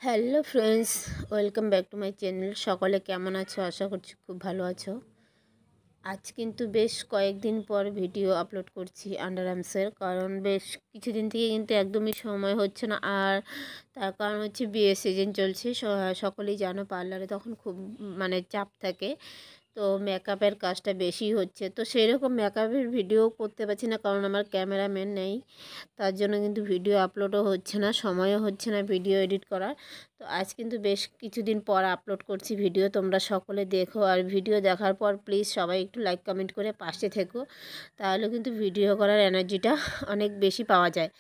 Hello friends, welcome back to my channel. সকলে কেমন আছো? আশা করছি খুব ভালো আছো। আজ কিন্তু বেশ কয়েকদিন পর ভিডিও আপলোড করছি আন্ডার আর্মসের, কারণ বেশ কিছুদিন থেকে কিন্তু একদমই সময় হচ্ছে না। আর তার কারণ হচ্ছে বিয়ের সিজন চলছে, সকলেই জানো পার্লারে তখন খুব চাপ থাকে। তো মেকআপের কাজটা বেশি হচ্ছে, তো সেই রকম মেকআপের ভিডিও করতে পারছি না, কারণ আমার ক্যামেরাম্যান নেই। তার জন্য কিন্তু ভিডিও আপলোডও হচ্ছে না, সময়ও হচ্ছে না ভিডিও এডিট করার। তো আজ কিন্তু বেশ কিছুদিন পর আপলোড করছি ভিডিও, তোমরা সকলে দেখো। আর ভিডিও দেখার পর প্লিজ সবাই একটু লাইক কমেন্ট করে পাশে থেকো, তাহলে কিন্তু ভিডিও করার এনার্জিটা অনেক বেশি পাওয়া যায়।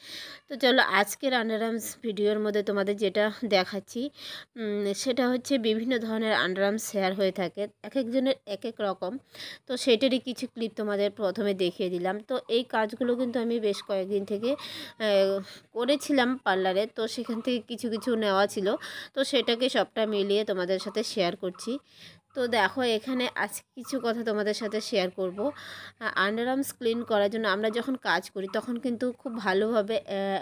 তো চলো, আজকের আন্ডার আর্মস ভিডিওর মধ্যে তোমাদের যেটা দেখাচ্ছি সেটা হচ্ছে বিভিন্ন ধরনের আন্ডার আর্মস শেয়ার হয়ে থাকে, এক একজনের এক এক রকম। তো সেটারই কিছু ক্লিপ তোমাদের প্রথমে দেখিয়ে দিলাম। তো এই কাজগুলো কিন্তু আমি বেশ কয়েকদিন থেকে করেছিলাম পার্লারে, তো সেখান থেকে কিছু কিছু নেওয়া ছিল। তো সেটাকে সবটা মিলিয়ে তোমাদের সাথে শেয়ার করছি। তো দেখো, এখানে আজকে কিছু কথা তোমাদের সাথে শেয়ার করব। আন্ডার আর্মস ক্লিন করার জন্য আমরা যখন কাজ করি তখন কিন্তু খুব ভালোভাবে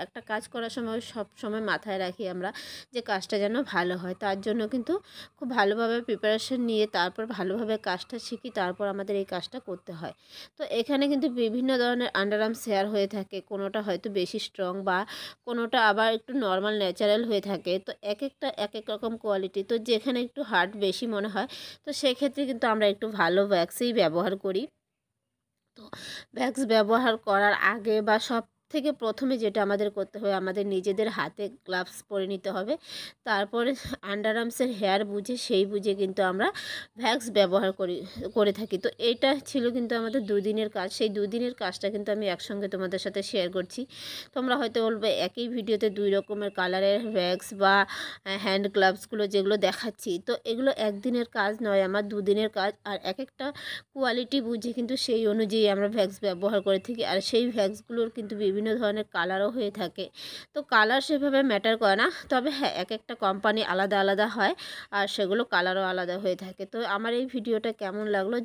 একটা কাজ করার সময় সব সময় মাথায় রাখি আমরা যে কাজটা যেন ভালো হয়। তার জন্য কিন্তু খুব ভালোভাবে প্রিপারেশন নিয়ে তারপর ভালোভাবে কাজটা শিখি, তারপর আমাদের এই কাজটা করতে হয়। তো এখানে কিন্তু বিভিন্ন ধরনের আন্ডার আর্মস শেয়ার হয়ে থাকে, কোনোটা হয়তো বেশি স্ট্রং বা কোনোটা আবার একটু নর্মাল ন্যাচারাল হয়ে থাকে। তো এক একটা এক এক রকম কোয়ালিটি, তো যেখানে একটু হার্ড বেশি মনে হয় তো সেক্ষেত্রে কিন্তু আমরা একটু ভালো ভ্যাক্সই ব্যবহার করি। তো ভ্যাক্স ব্যবহার করার আগে বা সব থেকে প্রথমে যেটা আমাদের করতে হবে, আমাদের নিজেদের হাতে গ্লাভস পরে নিতে হবে। তারপরে আন্ডার আর্মসের হেয়ার বুঝে সেই বুঝে কিন্তু আমরা ভ্যাক্স ব্যবহার করে থাকি। তো এইটা ছিল কিন্তু আমাদের দুদিনের কাজ, সেই দুদিনের কাজটা কিন্তু আমি একসঙ্গে তোমাদের সাথে শেয়ার করছি। তোমরা হয়তো বলবে একই ভিডিওতে দুই রকমের কালারের ভ্যাক্স বা হ্যান্ড গ্লাভসগুলো যেগুলো দেখাচ্ছি, তো এগুলো একদিনের কাজ নয়, আমার দুদিনের কাজ। আর এক একটা কোয়ালিটি বুঝে কিন্তু সেই অনুযায়ী আমরা ভ্যাক্স ব্যবহার করে থাকি। আর সেই ভ্যাক্সগুলোর কিন্তু বিভিন্ন ধরনের কালারও হয়ে থাকে। তো কালার সেভাবে ম্যাটার করে না, তবে হ্যাঁ, এক একটা কোম্পানি আলাদা আলাদা হয় আর সেগুলো কালারও আলাদা হয়ে থাকে। তো আমার এই ভিডিওটা কেমন লাগলো